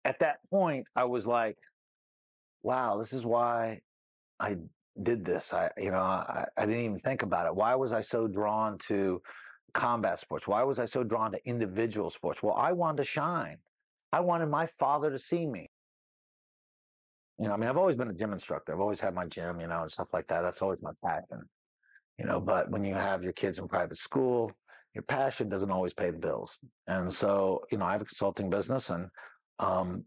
at that point, I was like, wow, this is why I did this. I didn't even think about it. Why was I so drawn to combat sports? Why was I so drawn to individual sports? Well, I wanted to shine. I wanted my father to see me. I mean, I've always been a gym instructor. I've always had my gym, and stuff like that. That's always my passion. But when you have your kids in private school, your passion doesn't always pay the bills. And so, I have a consulting business, um,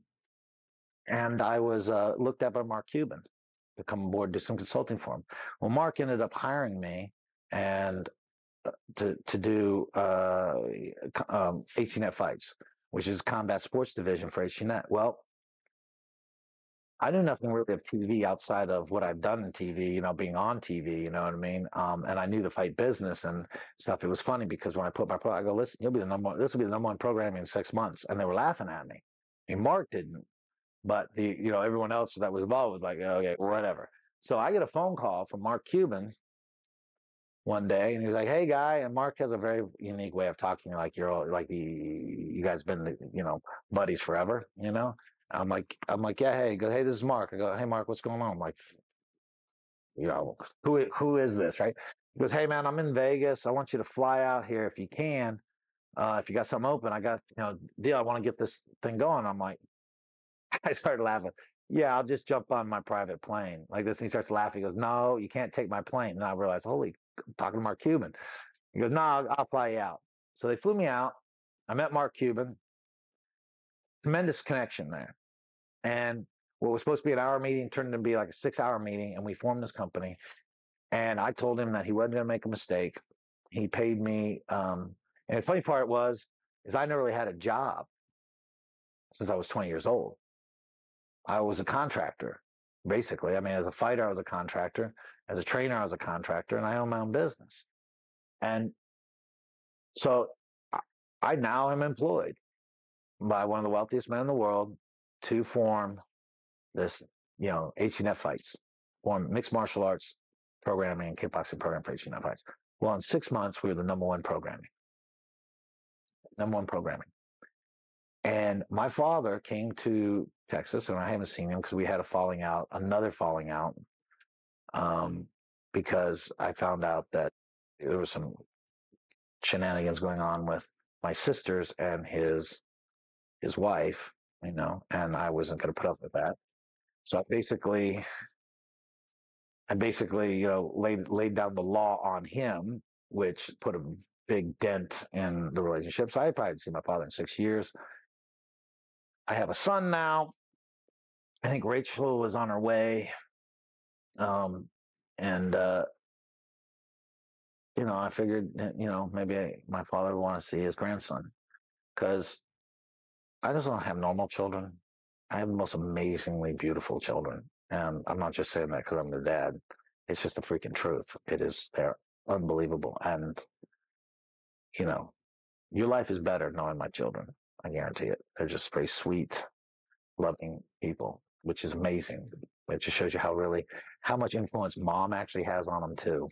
and I was looked at by Mark Cuban to come aboard, do some consulting for him. Well, Mark ended up hiring me and to do HTNet Fights, which is combat sports division for HTNet. Well, I knew nothing really of TV outside of what I've done in TV, being on TV, you know what I mean? And I knew the fight business and stuff. It was funny because when I put my pro, I go, listen, this will be the number one programming in 6 months. And they were laughing at me. I mean, Mark didn't, but everyone else that was involved was like, oh, okay, whatever. So I get a phone call from Mark Cuban one day, and he was like, hey, guy. And Mark has a very unique way of talking, like you're all like you guys been, buddies forever, I'm like, yeah, hey, go, hey, this is Mark. I go, hey, Mark, what's going on? I'm like, who is this, right? He goes, hey, man, I'm in Vegas. I want you to fly out here if you can. If you got something open, I got, deal. I want to get this thing going. I'm like, I started laughing. Yeah, I'll just jump on my private plane like this. And he starts laughing. He goes, no, you can't take my plane. And I realized, holy, I'm talking to Mark Cuban. He goes, no, I'll fly you out. So they flew me out. I met Mark Cuban. Tremendous connection there. And what was supposed to be an hour meeting turned into be like a 6-hour meeting. And we formed this company. And I told him that he wasn't going to make a mistake. He paid me. And the funny part is I never really had a job since I was 20 years old. I was a contractor, basically. I mean, as a fighter, I was a contractor. As a trainer, I was a contractor. And I own my own business. And so I now am employed by one of the wealthiest men in the world to form this, HTNet Fights, form mixed martial arts programming and kickboxing program for HTNet Fights. Well, in 6 months, we were the number one programming. And my father came to Texas, and I haven't seen him because we had another falling out, because I found out that there was some shenanigans going on with my sisters and his wife, and I wasn't going to put up with that. So I basically, laid down the law on him, which put a big dent in the relationship. So I probably hadn't seen my father in 6 years. I have a son now. I think Rachel was on her way. I figured, maybe my father would want to see his grandson, because I just don't have normal children. I have the most amazingly beautiful children. And I'm not just saying that because I'm their dad. It's just the freaking truth. They're unbelievable. And, your life is better knowing my children. I guarantee it. They're just very sweet, loving people, which is amazing. It just shows you how much influence mom actually has on them too.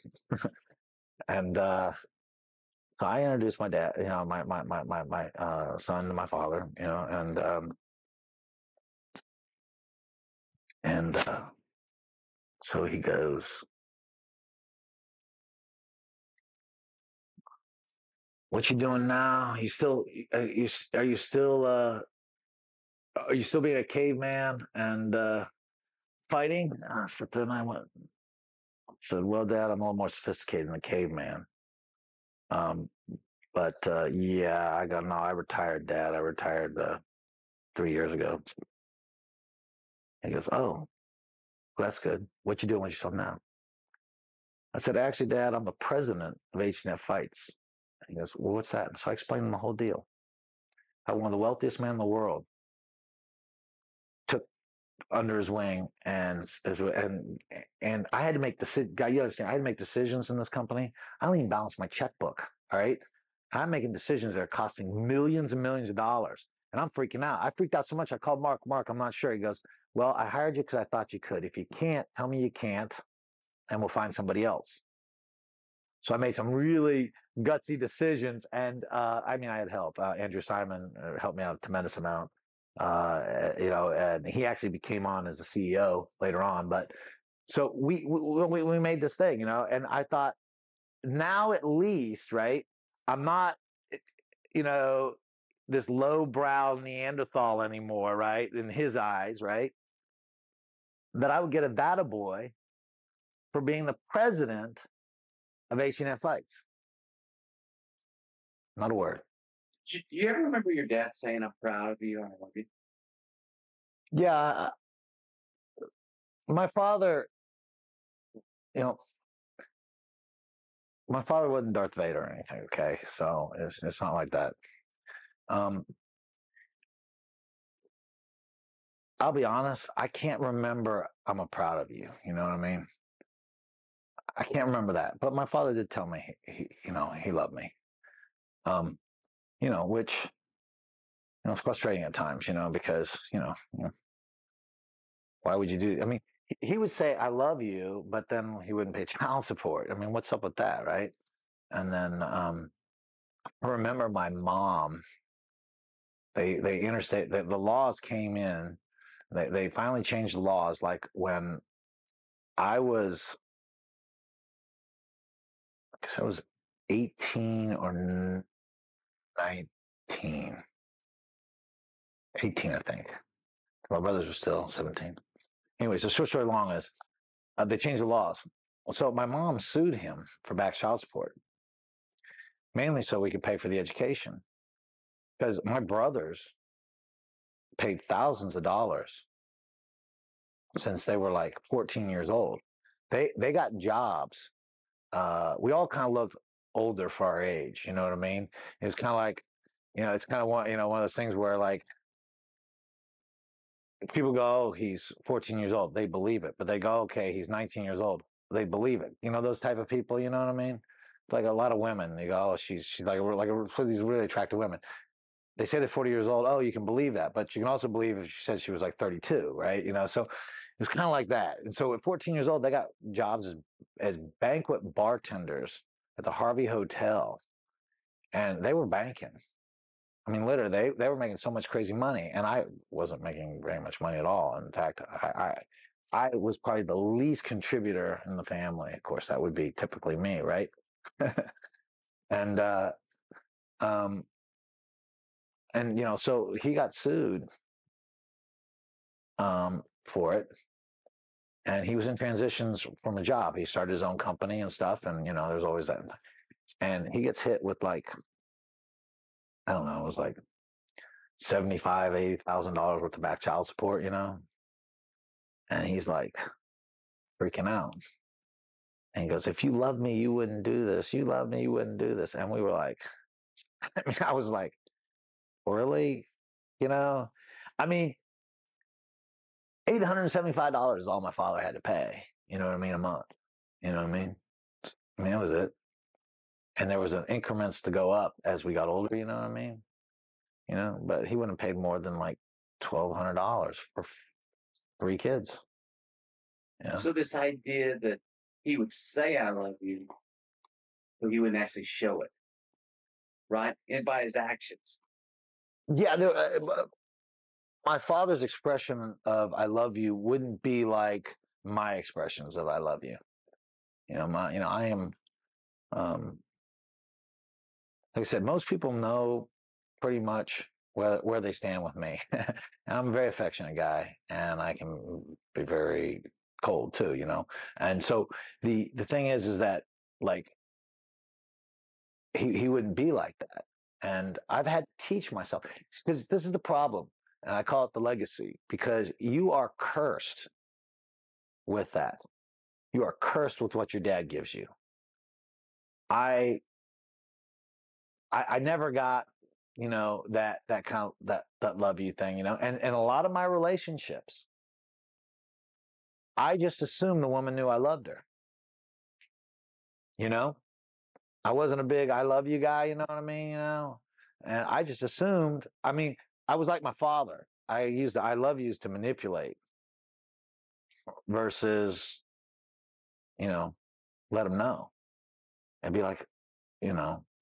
And so I introduced my dad, my son to my father, and so he goes, "What you doing now? Are you still being a caveman and fighting?" But then I said, "Well, Dad, I'm a little more sophisticated than a caveman." But yeah, I retired, Dad. I retired 3 years ago. He goes, "Oh, well, that's good. What you doing with yourself now?" I said, "Actually, Dad, I'm the president of HTNet Fights." He goes, "Well, what's that?" So I explained him the whole deal. How one of the wealthiest men in the world took under his wing, and I had to make decisions. You understand? I had to make decisions in this company. I don't even balance my checkbook. All right, I'm making decisions that are costing millions and millions of dollars, and I'm freaking out. I freaked out so much. I called Mark. Mark, I'm not sure. He goes, "Well, I hired you because I thought you could. If you can't, tell me you can't, and we'll find somebody else." So I made some really gutsy decisions, and I had help. Andrew Simon helped me out a tremendous amount. and he actually became on as the CEO later on. But so we made this thing, and I thought, now at least, right, I'm not, you know, this lowbrow Neanderthal anymore, right, in his eyes, right, that I would get a data boy for being the president of HTNet Fights. Not a word. Do you ever remember your dad saying, "I'm proud of you, I love you"? Yeah, my father, you know, my father wasn't Darth Vader or anything. Okay, so it's not like that. I'll be honest, I can't remember "I'm proud of you." You know what I mean? I can't remember that, but my father did tell me he loved me. Which it's frustrating at times, because why would you do? I mean, he would say "I love you," but then he wouldn't pay child support. I mean, what's up with that, right? And then I remember my mom. They interstate the laws came in. They finally changed the laws, like when I was, I guess I was 18 or 19. 18, I think. My brothers were still 17. Anyway, so short story long is, they changed the laws. So my mom sued him for back child support, mainly so we could pay for the education. Because my brothers paid thousands of dollars since they were like 14 years old. They got jobs. We all kind of looked older for our age. You know what I mean? It was kind of like, it's kind of one of those things where, like, people go, "Oh, he's 14 years old." They believe it, but they go, "Okay, he's 19 years old." They believe it. Those type of people. You know what I mean? It's like a lot of women. They go, "Oh, she's like these really attractive women." They say they're 40 years old. Oh, you can believe that, but you can also believe if she said she was like 32, right? So it was kind of like that. And so at 14 years old, they got jobs as banquet bartenders at the Harvey Hotel, and they were banking. I mean, literally, they were making so much crazy money, and I wasn't making very much money at all. In fact, I was probably the least contributor in the family. Of course, that would be typically me, right? and so he got sued for it, and he was in transitions from a job. He started his own company and stuff, and there's always that. And he gets hit with, like, I don't know, it was like $75,000-$80,000 worth of back child support, and he's like freaking out. And he goes, "If you loved me, you wouldn't do this. You love me, you wouldn't do this." And we were like, I was like, really? I mean, $875 is all my father had to pay. You know what I mean? A month. You know what I mean? I mean, that was it. And there was an increments to go up as we got older. You know what I mean? But he wouldn't have paid more than like $1,200 for 3 kids. Yeah. So this idea that he would say "I love you," but he wouldn't actually show it, right? And by his actions. Yeah. My father's expression of "I love you" wouldn't be like my expressions of "I love you." I am, like I said, most people know pretty much where they stand with me. And I'm a very affectionate guy, and I can be very cold too, And so the thing is that, like, he wouldn't be like that. And I've had to teach myself, because this is the problem. And I call it the legacy, because you are cursed with that. You are cursed with what your dad gives you. I never got, that kind of that love you thing, and a lot of my relationships, I just assumed the woman knew I loved her. I wasn't a big "I love you" guy, you know what I mean? And I just assumed, I mean, I was like my father. I used the "I love yous" to manipulate versus, let them know and be like,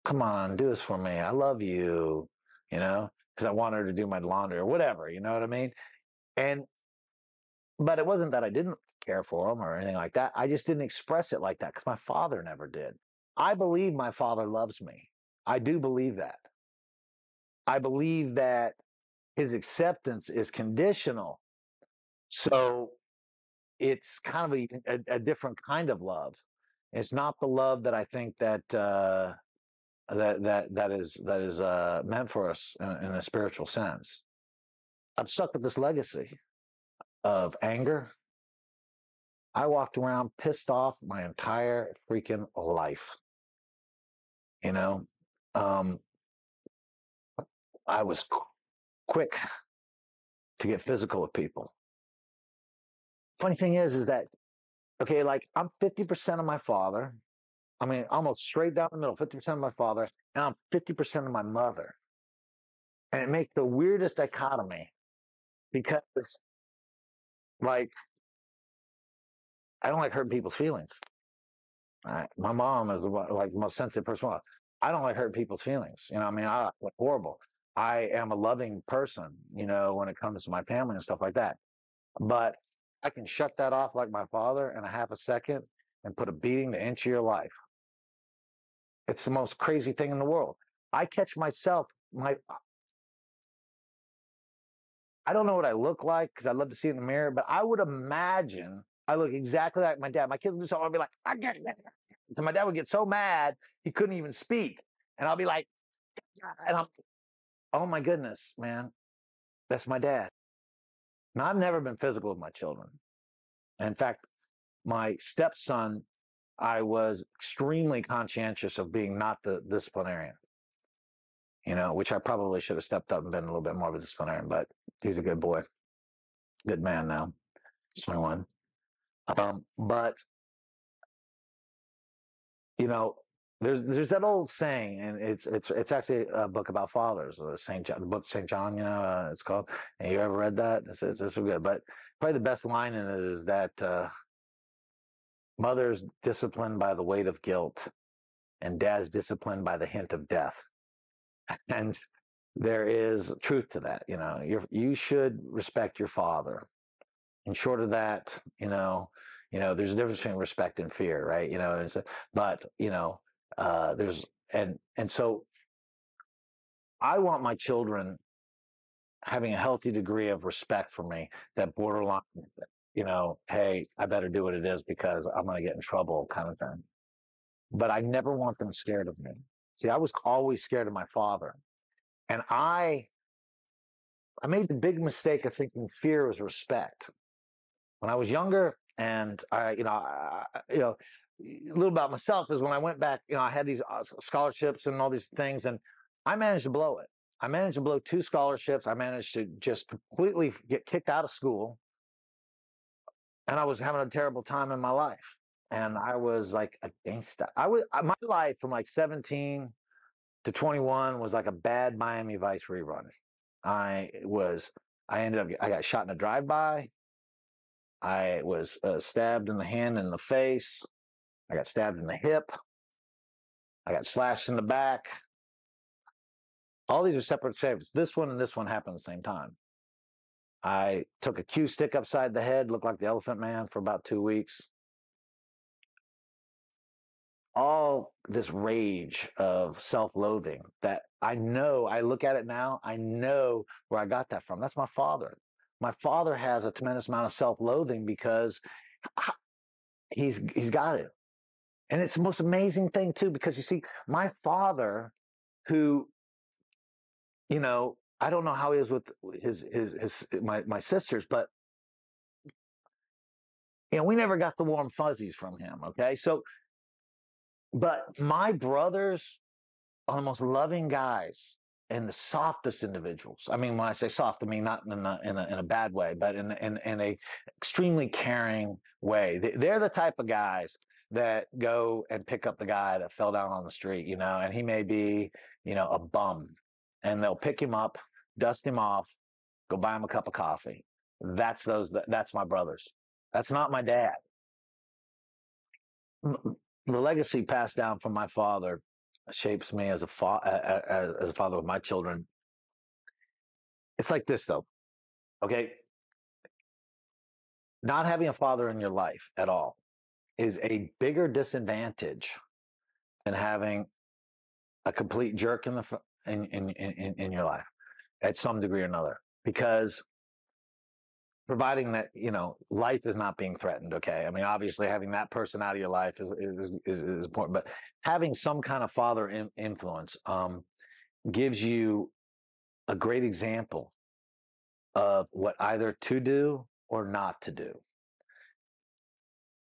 come on, do this for me. I love you, because I wanted her to do my laundry or whatever, you know what I mean? And but it wasn't that I didn't care for him or anything like that. I just didn't express it like that because my father never did. I believe my father loves me. I do believe that. I believe that his acceptance is conditional. So it's kind of a different kind of love. It's not the love that I think that that is meant for us in a spiritual sense. I'm stuck with this legacy of anger. I walked around pissed off my entire freaking life. You know, um, I was quick to get physical with people. Funny thing is that, okay, like I'm 50% of my father. I mean, almost straight down the middle, 50% of my father, and I'm 50% of my mother. And it makes the weirdest dichotomy because, like, I don't like hurting people's feelings. Right? My mom is like the most sensitive person. I don't like hurting people's feelings. You know, I mean, I like horrible. I am a loving person, you know, when it comes to my family and stuff like that. But I can shut that off like my father in a half a second and put a beating to inch of your life. It's the most crazy thing in the world. I catch myself, I don't know what I look like because I love to see it in the mirror, but I would imagine I look exactly like my dad. My kids would do something, I'd be like, I get it. So my dad would get so mad he couldn't even speak. And I'll be like, and I'm, oh my goodness, man, that's my dad. Now, I've never been physical with my children. In fact, my stepson, I was extremely conscientious of being not the disciplinarian, you know, which I probably should have stepped up and been a little bit more of a disciplinarian, but he's a good boy, good man now. He's 21. But you know, there's that old saying, and it's actually a book about fathers, Saint John, the book Saint John. You know, it's called. And you ever read that? It's good. But probably the best line in it is that mother's disciplined by the weight of guilt, and dad's disciplined by the hint of death. And there is truth to that. You know, you should respect your father. And short of that, there's a difference between respect and fear, right? You know, but there's and so I want my children having a healthy degree of respect for me, that borderline, hey, I better do what it is because I'm going to get in trouble kind of thing. But I never want them scared of me. See, I was always scared of my father, and I made the big mistake of thinking fear was respect when I was younger. And a little about myself is when I went back, I had these scholarships and all these things, and I managed to blow it. I managed to blow 2 scholarships. I managed to just completely get kicked out of school, and I was having a terrible time in my life. And I was like against that. My life from like 17 to 21 was like a bad Miami Vice rerun. I got shot in a drive-by. I was stabbed in the hand and the face. I got stabbed in the hip. I got slashed in the back. All these are separate shapes. This one and this one happened at the same time. I took a cue stick upside the head, looked like the Elephant Man for about 2 weeks. All this rage of self-loathing that I look at it now, I know where I got that from. That's my father. My father has a tremendous amount of self-loathing because he's got it. And it's the most amazing thing too, because you see, my father, who, I don't know how he is with my sisters, but we never got the warm fuzzies from him. Okay, so, but my brothers are the most loving guys and the softest individuals. I mean, when I say soft, I mean not in a bad way, but in a extremely caring way. They're the type of guys that go and pick up the guy that fell down on the street, and he may be, a bum, and they'll pick him up, dust him off, go buy him a cup of coffee. That's my brothers. That's not my dad. The legacy passed down from my father shapes me as a father of my children. It's like this though. Okay. Not having a father in your life at all is a bigger disadvantage than having a complete jerk in your life at some degree or another, because providing that life is not being threatened. Okay, I mean, obviously having that person out of your life is important, but having some kind of father influence gives you a great example of what either to do or not to do.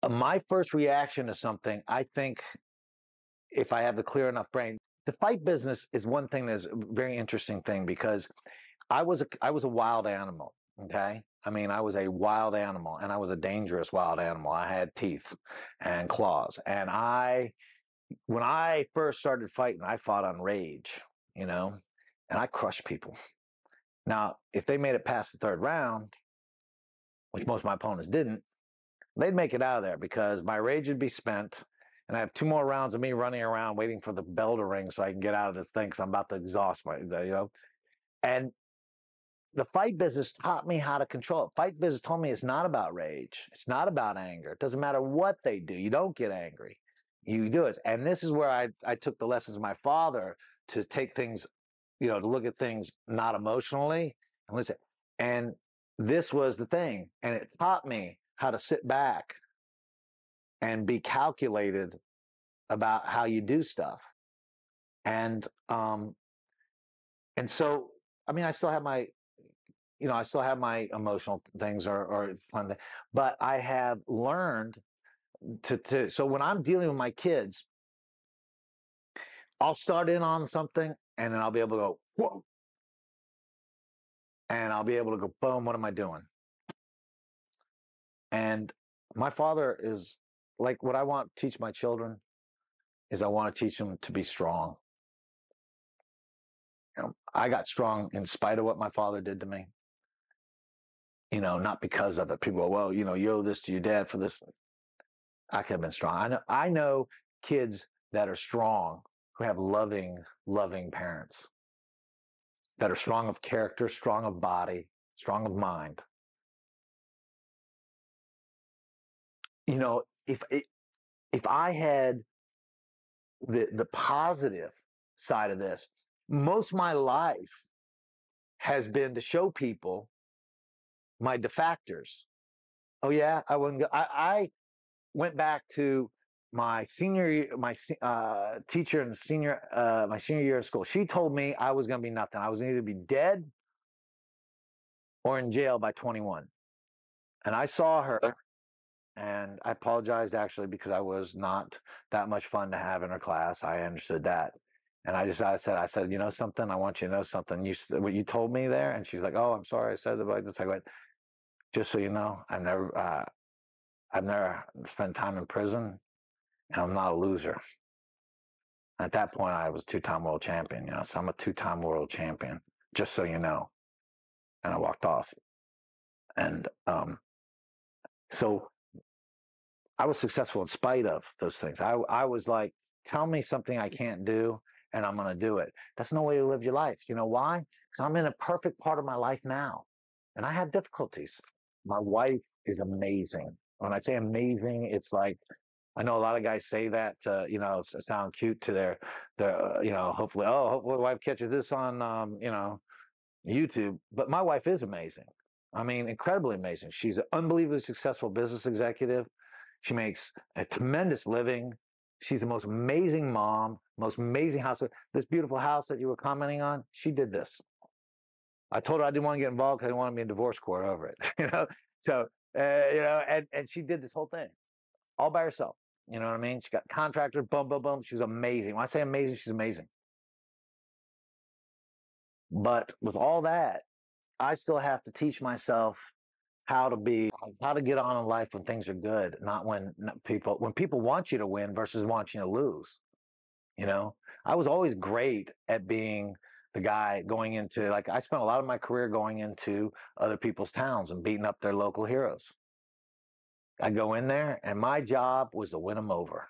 My first reaction to something, I think, if I have the clear enough brain, the fight business is one thing that's a very interesting thing, because I was a wild animal. Okay, I mean, I was a wild animal, and I was a dangerous wild animal. I had teeth and claws, and when I first started fighting, I fought on rage, and I crushed people. Now, if they made it past the third round, which most of my opponents didn't, they'd make it out of there because my rage would be spent, and I have 2 more rounds of me running around waiting for the bell to ring so I can get out of this thing because I'm about to exhaust And the fight business taught me how to control it. Fight business told me it's not about rage. It's not about anger. It doesn't matter what they do. You don't get angry. You do it. And this is where I took the lessons of my father to take things, to look at things not emotionally and listen. And this was the thing. And it taught me how to sit back and be calculated about how you do stuff. And so, I mean, I still have my emotional things or fun things, but I have learned so when I'm dealing with my kids, I'll start in on something and then I'll be able to go, whoa. And I'll be able to go, boom, what am I doing? And my father is like, what I want to teach my children is I want to teach them to be strong. I got strong in spite of what my father did to me. Not because of it. People go, well, you owe this to your dad for this. I could have been strong. I know kids that are strong who have loving parents that are strong of character, strong of body, strong of mind. If I had the positive side of this, most of my life has been to show people my defactors. Oh yeah, I wouldn't go. I went back to my senior year, my teacher in my senior year of school. She told me I was going to be nothing. I was going to either be dead or in jail by 21. And I saw her, and I apologized actually because I was not that much fun to have in her class. I understood that. And I said, something, I want you to know something. What you told me there? And she's like, oh, I'm sorry. I said it like this. I went, just so you know, I've never spent time in prison, and I'm not a loser. At that point, I was 2-time world champion, so I'm a 2-time world champion, just so you know. And I walked off. And so I was successful in spite of those things. I was like, tell me something I can't do, and I'm going to do it. That's no way to live your life. You know why? Because I'm in a perfect part of my life now, and I have difficulties. My wife is amazing. When I say amazing, it's like, I know a lot of guys say that to, sound cute to their hopefully my wife catches this on, YouTube. But my wife is amazing. I mean, incredibly amazing. She's an unbelievably successful business executive. She makes a tremendous living. She's the most amazing mom, most amazing house. This beautiful house that you were commenting on, she did this. I told her I didn't want to get involved because I didn't want to be in divorce court over it. So, and she did this whole thing all by herself. You know what I mean? She got contractors, boom, boom, boom. She's amazing. When I say amazing, she's amazing. But with all that, I still have to teach myself how to get on in life when things are good, not when people want you to win versus want you to lose. I was always great at being the guy going into, like, I spent a lot of my career going into other people's towns and beating up their local heroes. I'd go in there and my job was to win them over,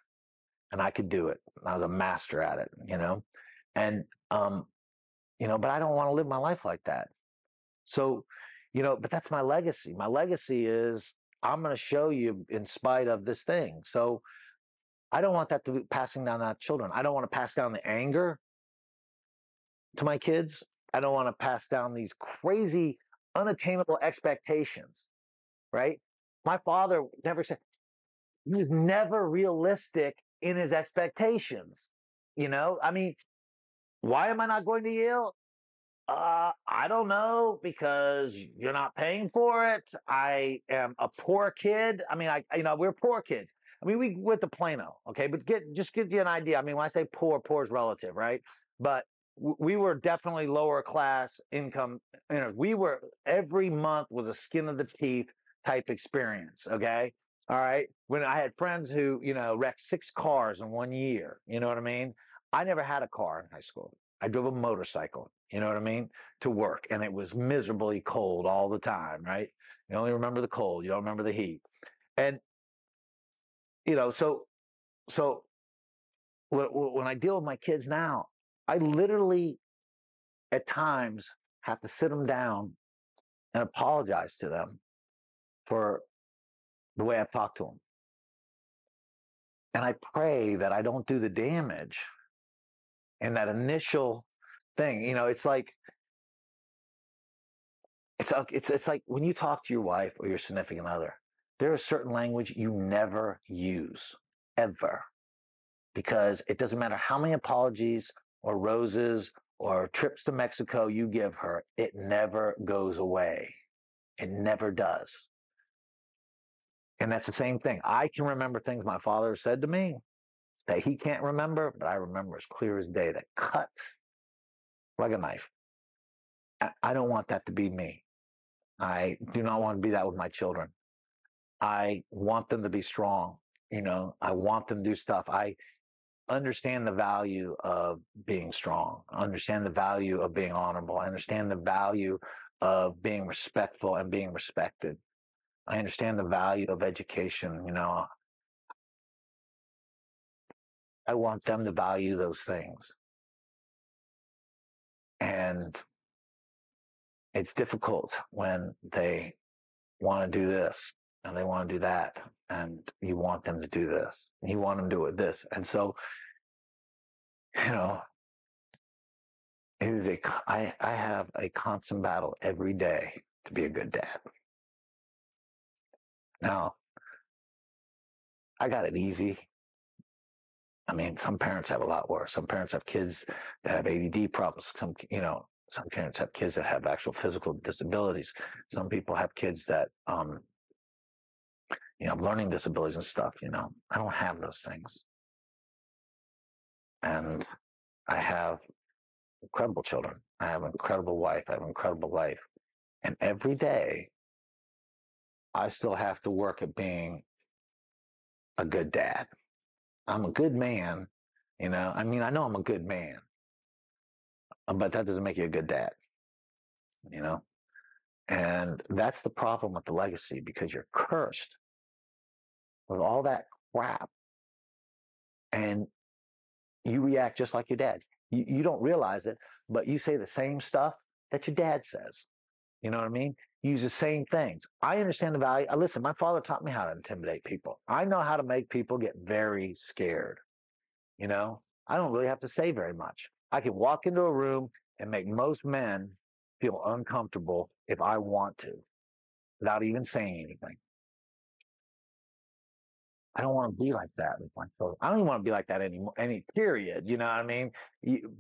and I could do it. I was a master at it, and, but I don't want to live my life like that. So, but that's my legacy. My legacy is I'm going to show you in spite of this thing. So I don't want that to be passing down to children. I don't want to pass down the anger to my kids. I don't want to pass down these crazy, unattainable expectations, right? My father never said, he was never realistic in his expectations. I mean, why am I not going to Yale? I don't know, because you're not paying for it. I am a poor kid. I mean, we're poor kids. I mean, we went to Plano, okay, but just give you an idea. I mean, when I say poor is relative, right? But we were definitely lower class income. We were, every month was a skin of the teeth type experience, okay? All right. When I had friends who, wrecked 6 cars in 1 year, you know what I mean? I never had a car in high school. I drove a motorcycle, you know what I mean, to work. And it was miserably cold all the time, right? You only remember the cold. You don't remember the heat. And, so when I deal with my kids now, I literally at times have to sit them down and apologize to them for the way I've talked to them. And I pray that I don't do the damage in that initial thing. It's like, it's like when you talk to your wife or your significant other, there is certain language you never use, ever, because it doesn't matter how many apologies or roses or trips to Mexico you give her, it never goes away. It never does. And that's the same thing. I can remember things my father said to me that he can't remember, but I remember as clear as day, that cut like a knife. I don't want that to be me. I do not want to be that with my children. I want them to be strong. I want them to do stuff. I understand the value of being strong. I understand the value of being honorable. I understand the value of being respectful and being respected. I understand the value of education. I want them to value those things. And it's difficult when they want to do this and they want to do that, and you want them to do this, and you want them to do it this. And so, it is I have a constant battle every day to be a good dad. Now, I got it easy. I mean, some parents have a lot worse. Some parents have kids that have ADD problems. Some parents have kids that have actual physical disabilities. Some people have kids that, learning disabilities and stuff. I don't have those things. And I have incredible children. I have an incredible wife. I have an incredible life. And every day, I still have to work at being a good dad. I'm a good man. I mean, I know I'm a good man, but that doesn't make you a good dad, And that's the problem with the legacy, because you're cursed with all that crap. And you react just like your dad. You don't realize it, but you say the same stuff that your dad says. You know what I mean? You use the same things. I understand the value. Listen, my father taught me how to intimidate people. I know how to make people get very scared. I don't really have to say very much. I can walk into a room and make most men feel uncomfortable if I want to, without even saying anything. I don't want to be like that with my children. I don't even want to be like that anymore, any period. You know what I mean?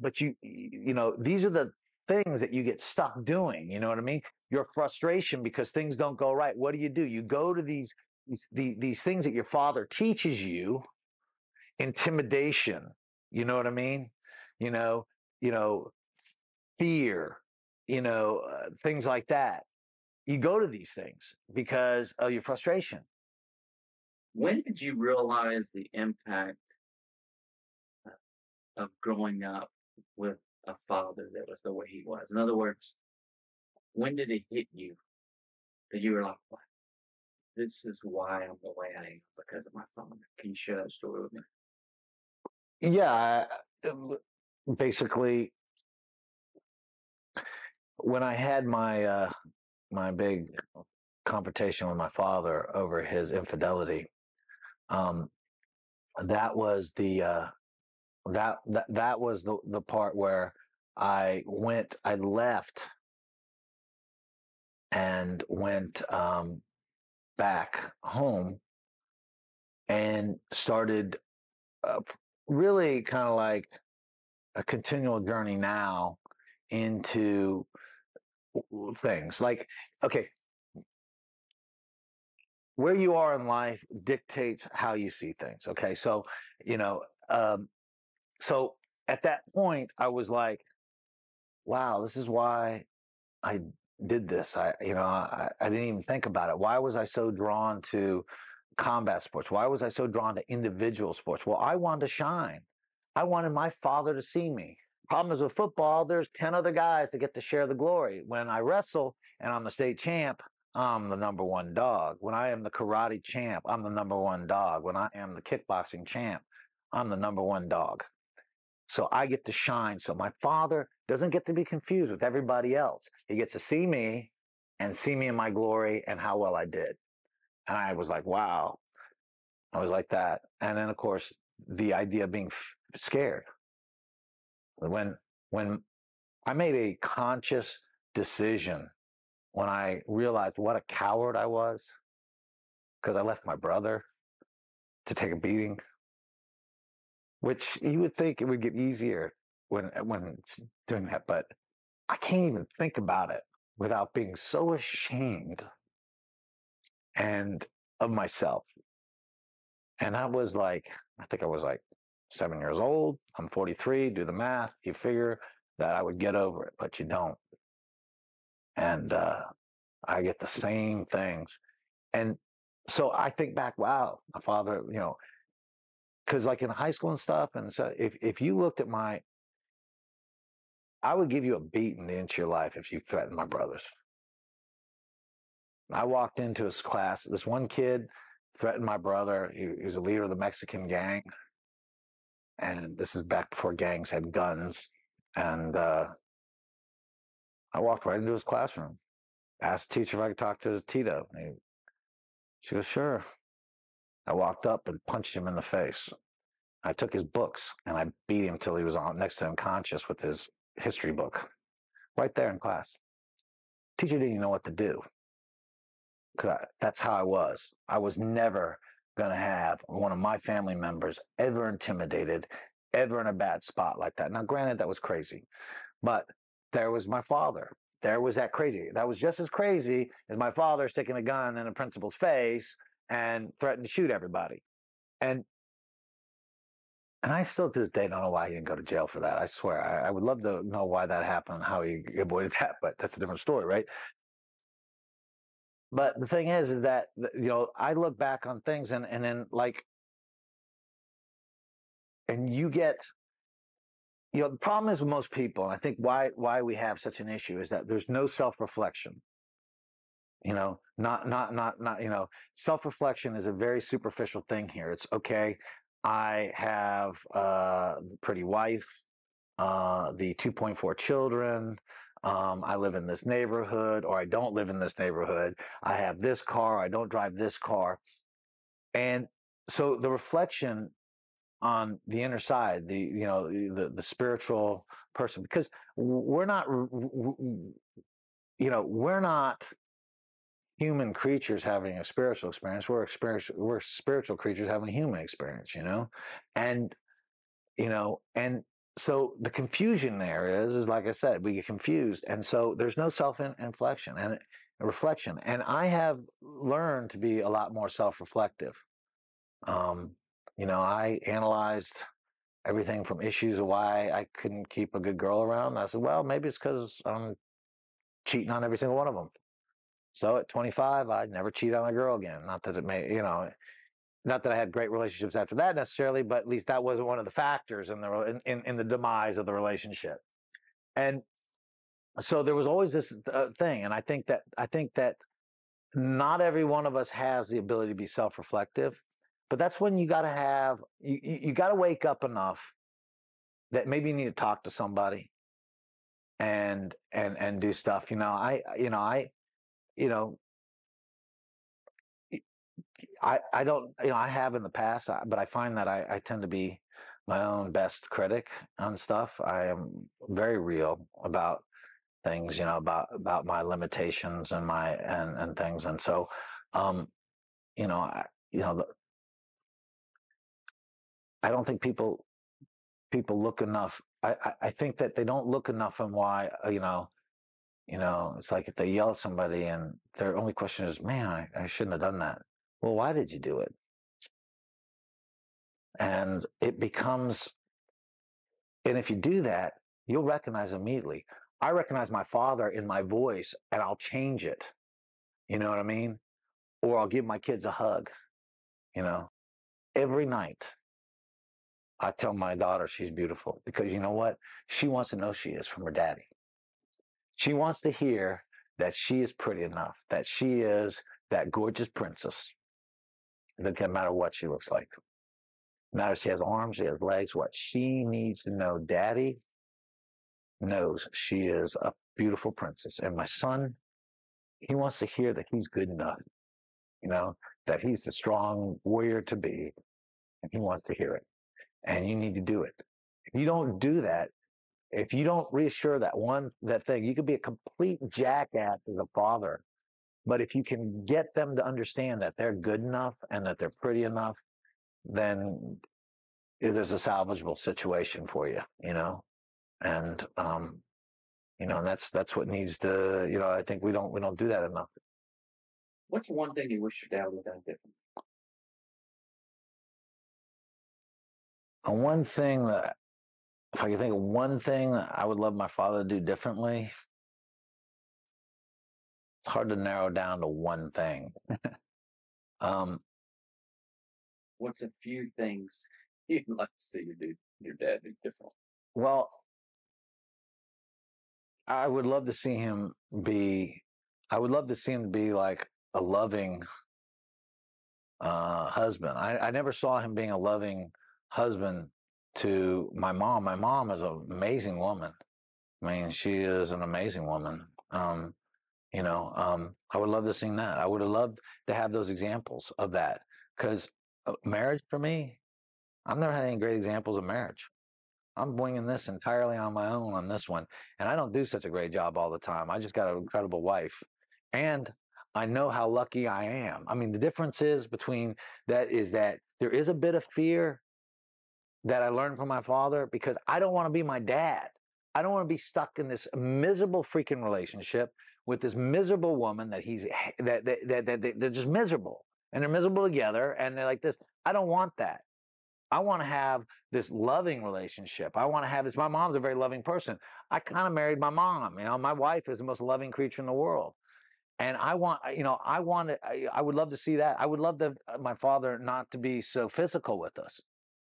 But these are the things that you get stuck doing. You know what I mean? Your frustration because things don't go right. What do? You go to these things that your father teaches you, intimidation. You know what I mean? You know, fear. Things like that. You go to these things because of your frustration. When did you realize the impact of growing up with a father that was the way he was? In other words, when did it hit you that you were like, "Wow, this is why I'm the way I am, because of my father"? Can you share that story with me? Yeah, basically, when I had my big confrontation with my father over his infidelity, um, that was that was the part where I left and went back home and started really kind of like a continual journey now into things like, okay, where you are in life dictates how you see things. Okay. So, you know, so at that point I was like, wow, this is why I did this. I didn't even think about it. Why was I so drawn to combat sports? Why was I so drawn to individual sports? Well, I wanted to shine. I wanted my father to see me. Problem is with football, there's 10 other guys that get to share the glory. When I wrestle and I'm the state champ, I'm the number one dog. When I am the karate champ, I'm the number one dog. When I am the kickboxing champ, I'm the number one dog. So I get to shine. So my father doesn't get to be confused with everybody else. He gets to see me and see me in my glory and how well I did. And I was like, wow. I was like that. And then, of course, the idea of being scared. When I made a conscious decision, when I realized what a coward I was, because I left my brother to take a beating, which you would think it would get easier when it's doing that, but I can't even think about it without being so ashamed and of myself. And I was like, I think I was like 7 years old. I'm 43. Do the math. You figure that I would get over it, but you don't. And I get the same things. And so I think back, wow, my father, because like in high school and stuff, and so if you looked at I would give you a beating to inch your life if you threatened my brothers. I walked into his class. This one kid threatened my brother. He was a leader of the Mexican gang. And this is back before gangs had guns. And I walked right into his classroom, asked the teacher if I could talk to Tito. She goes, sure. I walked up and punched him in the face. I took his books and I beat him till he was on next to unconscious with his history book right there in class. Teacher didn't even know what to do because that's how I was. I was never going to have one of my family members ever intimidated, ever in a bad spot like that. Now, granted, that was crazy, but there was my father. There was that crazy. That was just as crazy as my father sticking a gun in a principal's face and threatening to shoot everybody. And I still to this day don't know why he didn't go to jail for that. I swear, I would love to know why that happened and how he avoided that, but that's a different story, right? But the thing is that, I look back on things and then like, and you get, the problem is with most people, and I think why we have such an issue is that there's no self-reflection. Not, self-reflection is a very superficial thing here. It's okay. I have the pretty wife, the 2.4 children. I live in this neighborhood, or I don't live in this neighborhood. I have this car. I don't drive this car. And so the reflection on the inner side, the spiritual person, because we're not, we're not human creatures having a spiritual experience. We're spiritual creatures having a human experience, and and so the confusion there is like I said, we get confused, and so there's no self-inflection and reflection. And I have learned to be a lot more self-reflective. I analyzed everything from issues of why I couldn't keep a good girl around. I said, well, maybe it's because I'm cheating on every single one of them. So at 25, I'd never cheat on a girl again. Not that it may, not that I had great relationships after that necessarily, but at least that wasn't one of the factors in the demise of the relationship. And so there was always this thing, and I think that not every one of us has the ability to be self-reflective, but that's when you got to have you got to wake up enough that maybe you need to talk to somebody and do stuff. You know, I don't, I have in the past, but I find that I tend to be my own best critic on stuff. I am very real about things, about my limitations and and things. And so, um, you know, I, you know, the, I don't think people look enough. I think that they don't look enough on why, it's like if they yell at somebody and their only question is, man, I shouldn't have done that. Well, why did you do it? And it becomes, and if you do that, you'll recognize immediately. I recognize my father in my voice and I'll change it. You know what I mean? Or I'll give my kids a hug, you know. Every night I tell my daughter she's beautiful because you know what? She wants to know she is from her daddy. She wants to hear that she is pretty enough, that she is that gorgeous princess. It doesn't matter what she looks like. No matter if she has arms, she has legs, what she needs to know, daddy knows she is a beautiful princess. And my son, he wants to hear that he's good enough, that he's the strong warrior to be, and he wants to hear it. And you need to do it. If you don't do that, if you don't reassure that thing, you could be a complete jackass as a father. But if you can get them to understand that they're good enough and that they're pretty enough, then there's a salvageable situation for you, and and that's what needs to, I think we don't do that enough. What's one thing you wish your dad would have done different? One thing that, if I could think of one thing that I would love my father to do differently, it's hard to narrow down to one thing. What's a few things you'd like to see your dad do different? Well, I would love to see him be, like a loving husband. I never saw him being a loving husband to my mom. My mom is an amazing woman. I mean, she is an amazing woman. I would love to see that. I would have loved to have those examples of that, because marriage for me, I've never had any great examples of marriage. I'm winging this entirely on my own on this one. And I don't do such a great job all the time. I just got an incredible wife. And I know how lucky I am. I mean, the difference is between that is that there is a bit of fear that I learned from my father, because I don't want to be my dad. I don't want to be stuck in this miserable freaking relationship with this miserable woman that they're just miserable, and they're miserable together, and they're like this. I don't want that. I want to have this loving relationship. I want to have this. My mom's a very loving person. I kind of married my mom. My wife is the most loving creature in the world. And I would love to see that. I would love my father not to be so physical with us.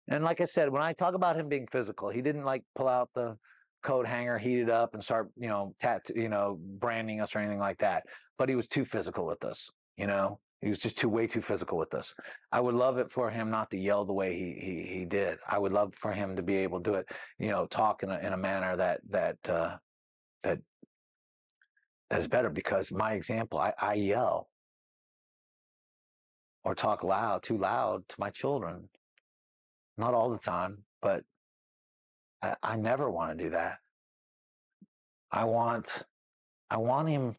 And like I said, when I talk about him being physical, he didn't like pull out the coat hanger, heat it up, and start, branding us or anything like that. But he was too physical with us, He was just way too physical with us. I would love it for him not to yell the way he did. I would love for him to be able to do it, talk in a manner that is better, because my example, I yell or talk too loud to my children. Not all the time, but I never want to do that. I want him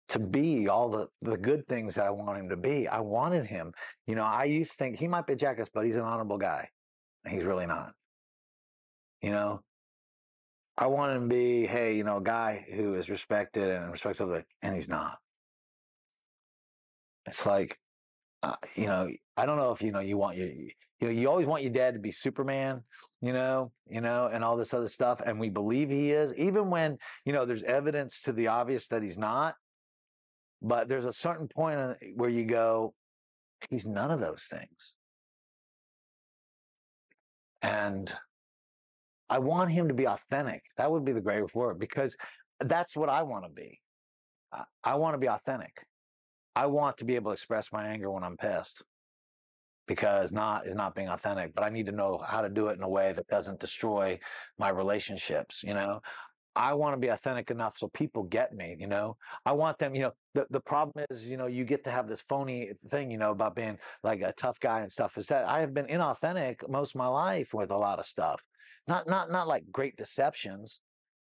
to be all the good things that I want him to be. I wanted him. I used to think he might be a jackass, but he's an honorable guy. He's really not. I want him to be, hey, a guy who is respected and respects others, and he's not. It's like, I don't know if you want you always want your dad to be Superman, and all this other stuff, and we believe he is, even when there's evidence to the obvious that he's not. But there's a certain point where you go, he's none of those things, and I want him to be authentic. That would be the greatest word, because that's what I want to be. I want to be authentic. I want to be able to express my anger when I'm pissed, because not is not being authentic, but I need to know how to do it in a way that doesn't destroy my relationships. I want to be authentic enough so people get me, you know. I want them, you know, the problem is, you know, you get to have this phony thing, you know, about being like a tough guy and stuff, is that I have been inauthentic most of my life with a lot of stuff. Not like great deceptions,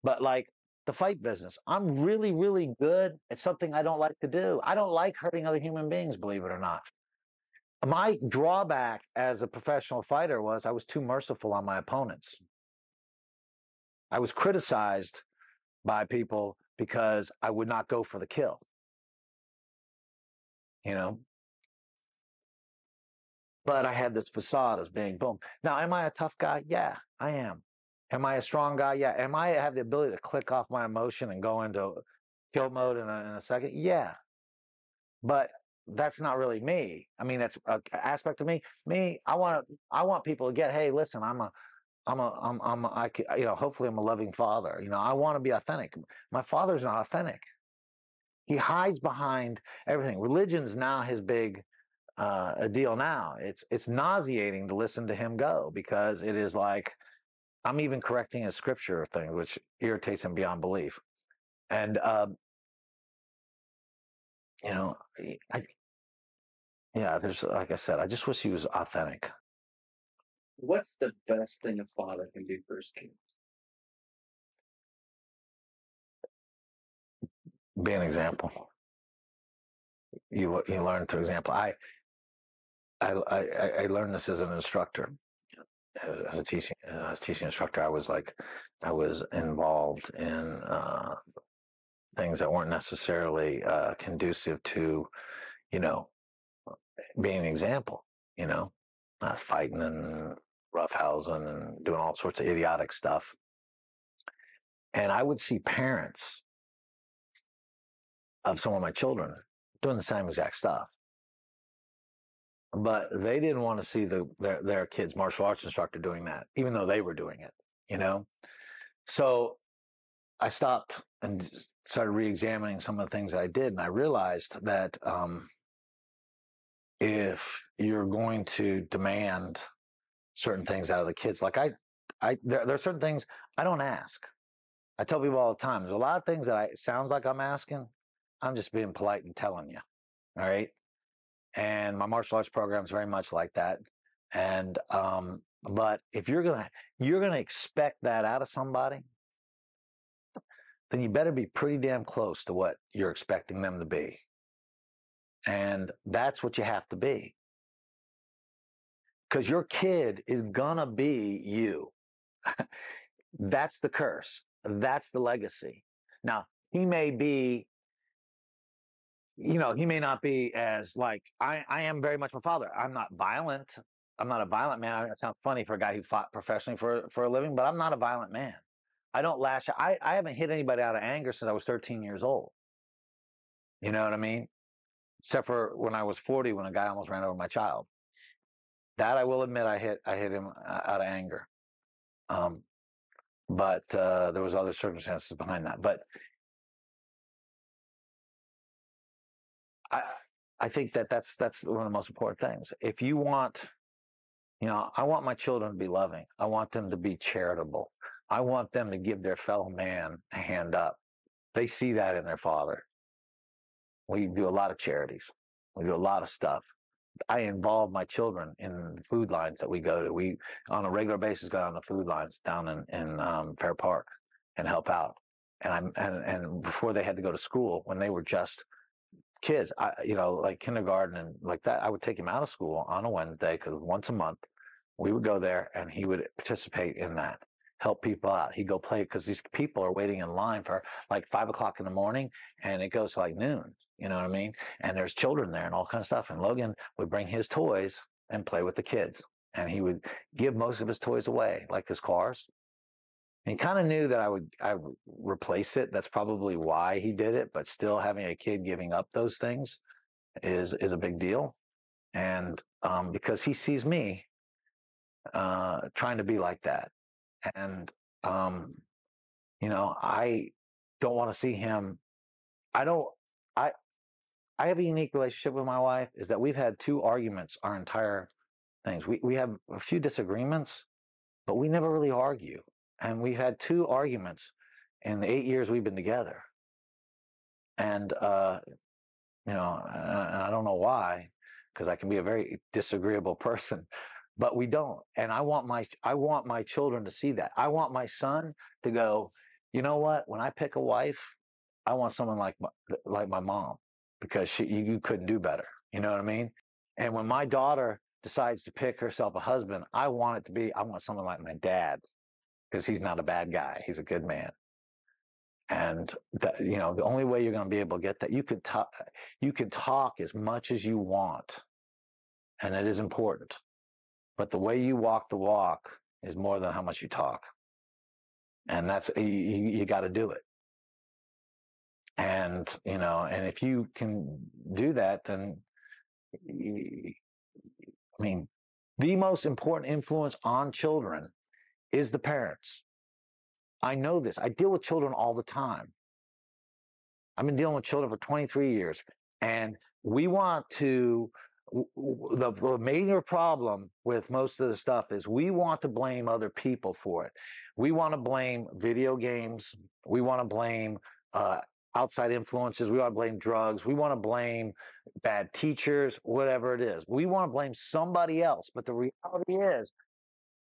but like the fight business. I'm really, really good at something I don't like to do. I don't like hurting other human beings, believe it or not. My drawback as a professional fighter was I was too merciful on my opponents. I was criticized by people because I would not go for the kill, you know. But I had this facade as being boom. Now, am I a tough guy? Yeah, I am. Am I a strong guy? Yeah. Am I have the ability to click off my emotion and go into kill mode in a second? Yeah. But that's not really me. I mean, that's an aspect of me. I want people to get, hey, listen, you know, hopefully I'm a loving father. You know, I want to be authentic. My father's not authentic. He hides behind everything. Religion's now his big a deal now. It's nauseating to listen to him go, because it is like, I'm even correcting his scripture thing, which irritates him beyond belief. And you know, there's, like I said, I just wish he was authentic. What's the best thing a father can do for his kids? Be an example. You learn through example. I learned this as an instructor, as a teaching instructor. I was involved in things that weren't necessarily conducive to, you know, being an example. You know, not fighting and roughhousing and doing all sorts of idiotic stuff. And I would see parents of some of my children doing the same exact stuff, but they didn't want to see their kid's martial arts instructor doing that, even though they were doing it, you know? So I stopped and started re-examining some of the things I did, and I realized that if you're going to demand certain things out of the kids, like there are certain things I don't ask. I tell people all the time, there's a lot of things that it sounds like I'm asking. I'm just being polite and telling you, all right? And my martial arts program is very much like that. And but if you're gonna expect that out of somebody, then you better be pretty damn close to what you're expecting them to be. And that's what you have to be, because your kid is gonna be you. That's the curse. That's the legacy. Now, he may be, you know, he may not be as like, I am very much my father. I'm not violent. I'm not a violent man. It sounds funny for a guy who fought professionally for a living, but I'm not a violent man. I don't lash. I haven't hit anybody out of anger since I was 13 years old. You know what I mean? Except for when I was 40, when a guy almost ran over my child. That I will admit, I hit him out of anger. But there was other circumstances behind that. But I think that's one of the most important things. If you want, you know, I want my children to be loving. I want them to be charitable. I want them to give their fellow man a hand up. They see that in their father. We do a lot of charities. We do a lot of stuff. I involve my children in the food lines that we go to. We, on a regular basis, go down the food lines down in PèrE Park and help out. And before they had to go to school, when they were just kids, you know, like kindergarten and like that, I would take him out of school on a Wednesday, because once a month we would go there and he would participate in that, help people out. He'd go play, because these people are waiting in line for like 5 o'clock in the morning, and it goes to like noon. You know what I mean? And there's children there and all kinds of stuff. And Logan would bring his toys and play with the kids, and he would give most of his toys away, like his cars. And he kind of knew that I would replace it. That's probably why he did it. But still, having a kid giving up those things is a big deal. And because he sees me trying to be like that, and you know, I don't want to see him. I don't. I have a unique relationship with my wife, is that we've had 2 arguments our entire things. We have a few disagreements, but we never really argue. And we've had 2 arguments in the 8 years we've been together. And, you know, I don't know why, because I can be a very disagreeable person, but we don't. And I want my children to see that. I want my son to go, you know what? When I pick a wife, I want someone like my mom, because you couldn't do better. You know what I mean? And when my daughter decides to pick herself a husband, I want someone like my dad, because he's not a bad guy. He's a good man. And that, you know, the only way you're going to be able to get that, you can talk as much as you want, and it is important. But the way you walk the walk is more than how much you talk. And that's, you got to do it. And, you know, and if you can do that, then, I mean, the most important influence on children is the parents. I know this. I deal with children all the time. I've been dealing with children for 23 years. And we want to, the major problem with most of the stuff is we want to blame other people for it. We want to blame video games. We want to blame outside influences. We want to blame drugs. We want to blame bad teachers, whatever it is. We want to blame somebody else. But the reality is,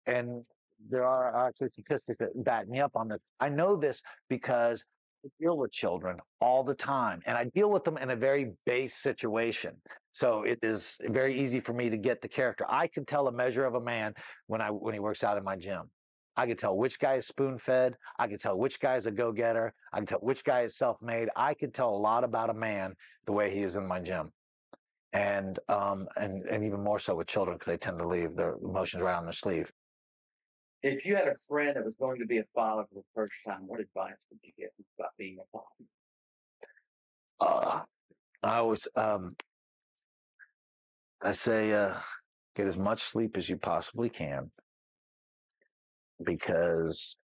and there are actually statistics that back me up on this. I know this because I deal with children all the time, and I deal with them in a very base situation. So it is very easy for me to get the character. I can tell a measure of a man when he works out in my gym. I can tell which guy is spoon-fed. I can tell which guy is a go-getter. I can tell which guy is self-made. I can tell a lot about a man the way he is in my gym. And even more so with children, because they tend to leave their emotions right on their sleeve. If you had a friend that was going to be a father for the first time, what advice would you give about being a father? I always, I say, get as much sleep as you possibly can, because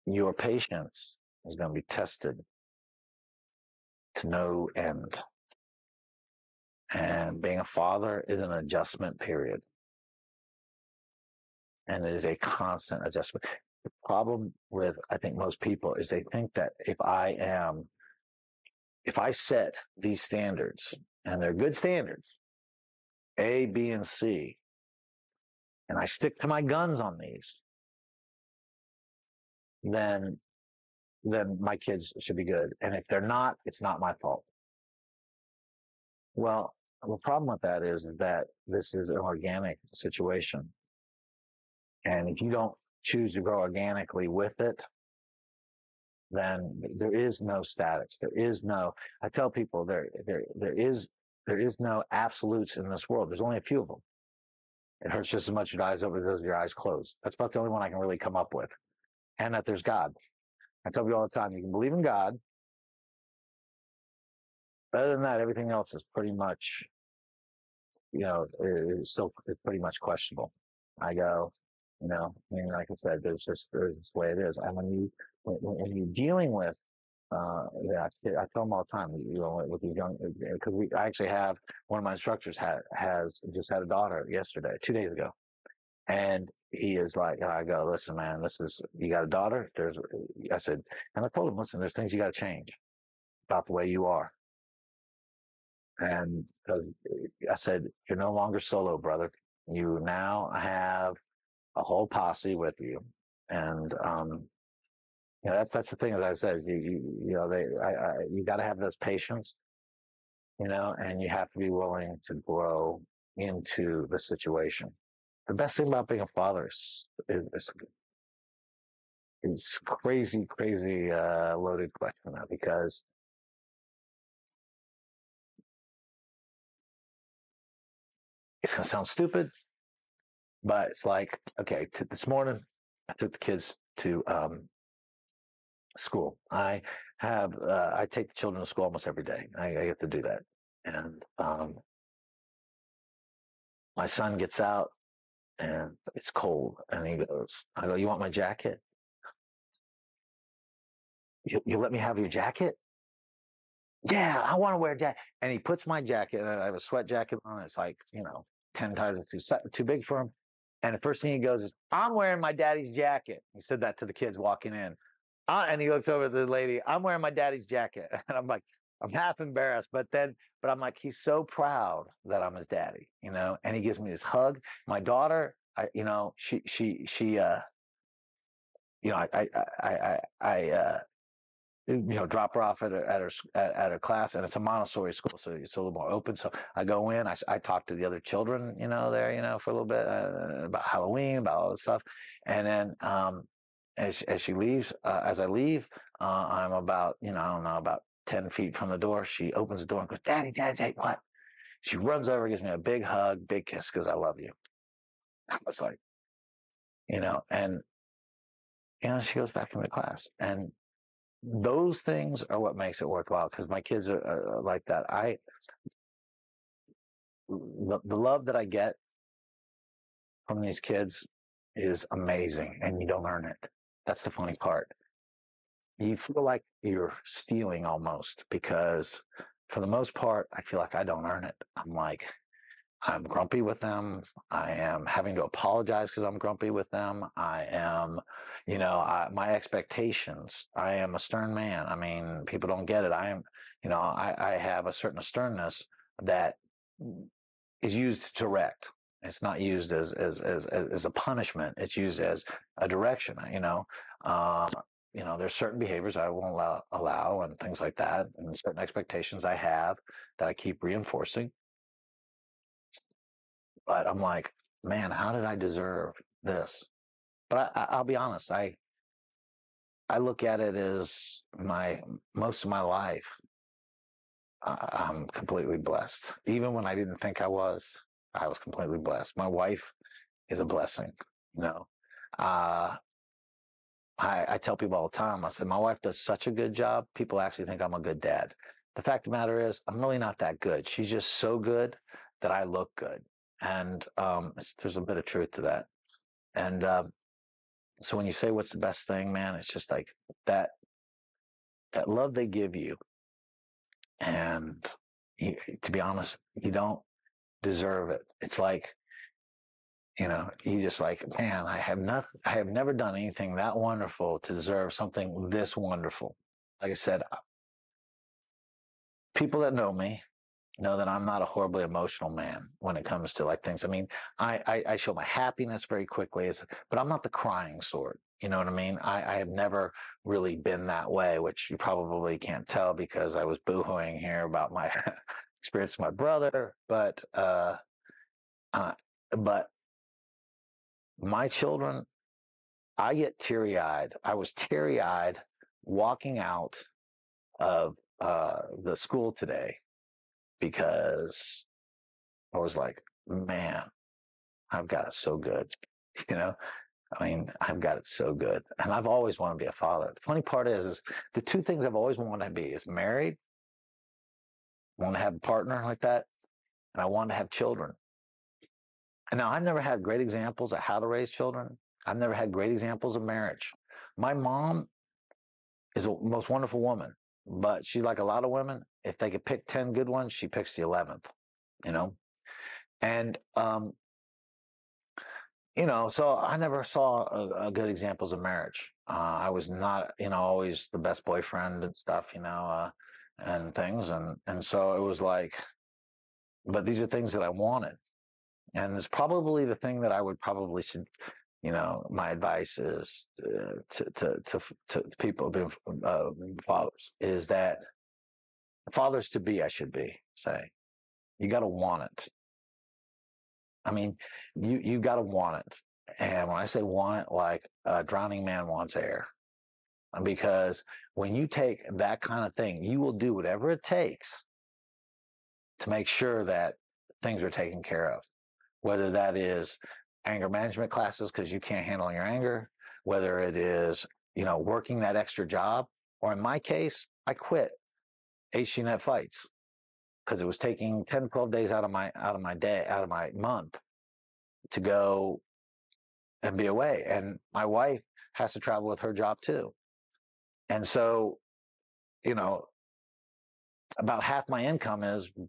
your patience is going to be tested to no end. And being a father is an adjustment period. And it is a constant adjustment. The problem with, I think, most people is they think that if I set these standards, and they're good standards, A, B, and C, and I stick to my guns on these, then my kids should be good. And if they're not, it's not my fault. Well, the problem with that is that this is an organic situation. And if you don't choose to grow organically with it, then there is no statics. There is no, I tell people there is no absolutes in this world. There's only a few of them. It hurts just as much your eyes open as it does your eyes closed. That's about the only one I can really come up with. And that there's God. I tell people all the time, you can believe in God. Other than that, everything else is pretty much, you know, it's pretty much questionable. I go, you know, I mean, like I said, there's this way it is. And when you're dealing with, I tell them all the time, you know, with these young, because I actually have one of my instructors has just had a daughter yesterday, 2 days ago, and he is like, I go, listen, man, you got a daughter. I said, and I told him, listen, there's things you got to change about the way you are. And I said, you're no longer solo, brother. You now have a whole posse with you. And, you know, that's the thing, as I said, you got to have those patience, you know, and you have to be willing to grow into the situation. The best thing about being a father is crazy, loaded question now, because it's going to sound stupid, but it's like, okay, this morning I took the kids to school. I take the children to school almost every day. I get to do that. And my son gets out and it's cold. And he goes, I go, you want my jacket? You let me have your jacket? Yeah, I want to wear a jacket. And he puts my jacket, and I have a sweat jacket on. It's like, you know, 10 times too big for him. And the first thing he goes is, I'm wearing my daddy's jacket. He said that to the kids walking in. And he looks over at the lady. I'm wearing my daddy's jacket, and I'm like, I'm half embarrassed, but I'm like, he's so proud that I'm his daddy, you know. And he gives me this hug. My daughter, she, you know, you know, drop her off at her class, and it's a Montessori school, so it's a little more open. So I go in, I talk to the other children, you know, there, you know, for a little bit about Halloween, about all this stuff, and then as she leaves, as I leave, I'm about, you know, I don't know, about 10 feet from the door. She opens the door and goes, "Daddy, Daddy, Daddy, what?" She runs over, gives me a big hug, big kiss, because I love you. I was like, you know, and you know, she goes back into class, and those things are what makes it worthwhile, because my kids are like that. The love that I get from these kids is amazing, and you don't earn it. That's the funny part. You feel like you're stealing almost, because for the most part, I feel like I don't earn it. I'm grumpy with them. I am having to apologize because I'm grumpy with them. I am, you know, my expectations. I am a stern man. I mean, people don't get it. I am, you know, I have a certain sternness that is used to direct. It's not used as a punishment. It's used as a direction. You know, there's certain behaviors I won't allow and things like that, and certain expectations I have that I keep reinforcing. But I'm like, man, how did I deserve this? But I'll be honest, I look at it as most of my life, I'm completely blessed. Even when I didn't think I was completely blessed. My wife is a blessing, you know. Uh, I tell people all the time, I said, my wife does such a good job, people actually think I'm a good dad. The fact of the matter is, I'm really not that good. She's just so good that I look good. And there's a bit of truth to that. And so when you say what's the best thing, man, it's just like that love they give you. And to be honest, you don't deserve it. It's like, you know, you just like, man, I have never done anything that wonderful to deserve something this wonderful. Like I said, people that know me know that I'm not a horribly emotional man when it comes to like things. I mean, I show my happiness very quickly, but I'm not the crying sort. You know what I mean? I have never really been that way, which you probably can't tell because I was boohooing here about my experience with my brother. But my children, I get teary-eyed. I was teary-eyed walking out of the school today because I was like, man, I've got it so good. You know, I mean, I've got it so good. And I've always wanted to be a father. The funny part is the two things I've always wanted to be is married, want to have a partner like that, and I want to have children. And now I've never had great examples of how to raise children. I've never had great examples of marriage. My mom is the most wonderful woman, but she's like a lot of women. If they could pick 10 good ones, she picks the 11th, you know? And, you know, so I never saw a good examples of marriage. I was not, you know, always the best boyfriend and stuff, you know, and things. And so it was like, but these are things that I wanted. And it's probably the thing that I would probably should, you know, my advice is to people being fathers is that fathers to be, I should be say, you got to want it. I mean, you got to want it. And when I say want it, like a drowning man wants air. Because when you take that kind of thing, you will do whatever it takes to make sure that things are taken care of. Whether that is anger management classes because you can't handle your anger, whether it is, you know, working that extra job, or in my case, I quit HTNet Fights because it was taking 10, 12 days out of my month to go and be away. And my wife has to travel with her job too. And so, you know, about half my income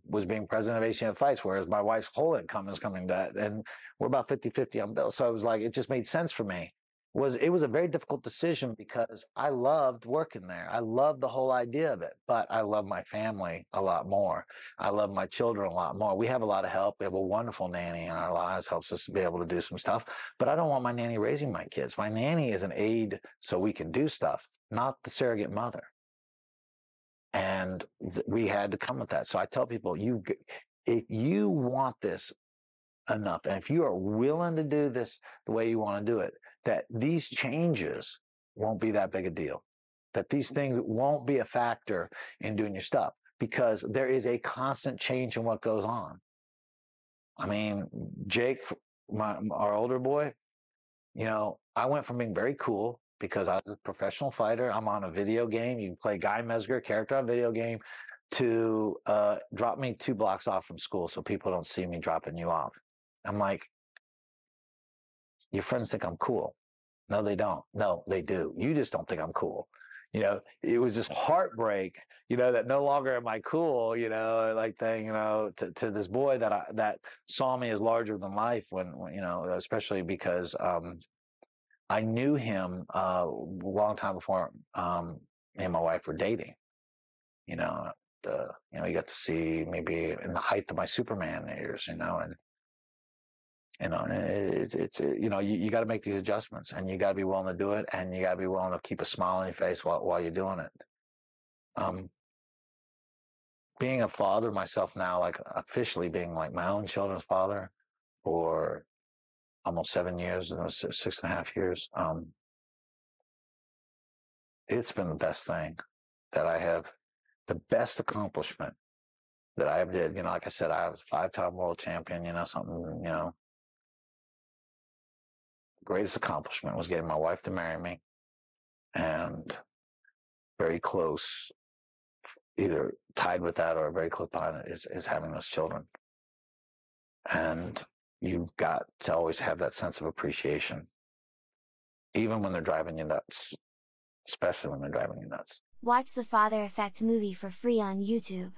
was being president of HTNet Fights, whereas my wife's whole income is coming to that. And we're about 50-50 on bills. So I was like, it just made sense for me. it was a very difficult decision because I loved working there. I loved the whole idea of it, but I love my family a lot more. I love my children a lot more. We have a lot of help. We have a wonderful nanny in our lives, helps us to be able to do some stuff, but I don't want my nanny raising my kids. My nanny is an aid so we can do stuff, not the surrogate mother. And we had to come with that. So I tell people, if you want this enough, and if you are willing to do this the way you want to do it, that these changes won't be that big a deal, that these things won't be a factor in doing your stuff, because there is a constant change in what goes on. I mean, Jake, our older boy, you know, I went from being very cool because I was a professional fighter. I'm on a video game. You can play Guy Mesger, character on a video game, to drop me 2 blocks off from school so people don't see me dropping you off. I'm like, your friends think I'm cool. No, they don't. No, they do. You just don't think I'm cool. You know, it was this heartbreak, you know, that no longer am I cool, you know, like thing, you know, to this boy that saw me as larger than life when you know, especially because I knew him a long time before me and my wife were dating. You know, you got to see maybe in the height of my Superman years, you know, and it's you know, you got to make these adjustments, and you got to be willing to do it, and you got to be willing to keep a smile on your face while you're doing it. Being a father myself now, like officially being like my own children's father for almost 7 years, 6.5 years. It's been the best thing that I have, the best accomplishment that I ever did. You know, like I said, I was a 5-time world champion, you know, something, you know. Greatest accomplishment was getting my wife to marry me, and very close, either tied with that or very close behind it, is having those children. And you've got to always have that sense of appreciation, even when they're driving you nuts, especially when they're driving you nuts. Watch the Father Effect movie for free on YouTube.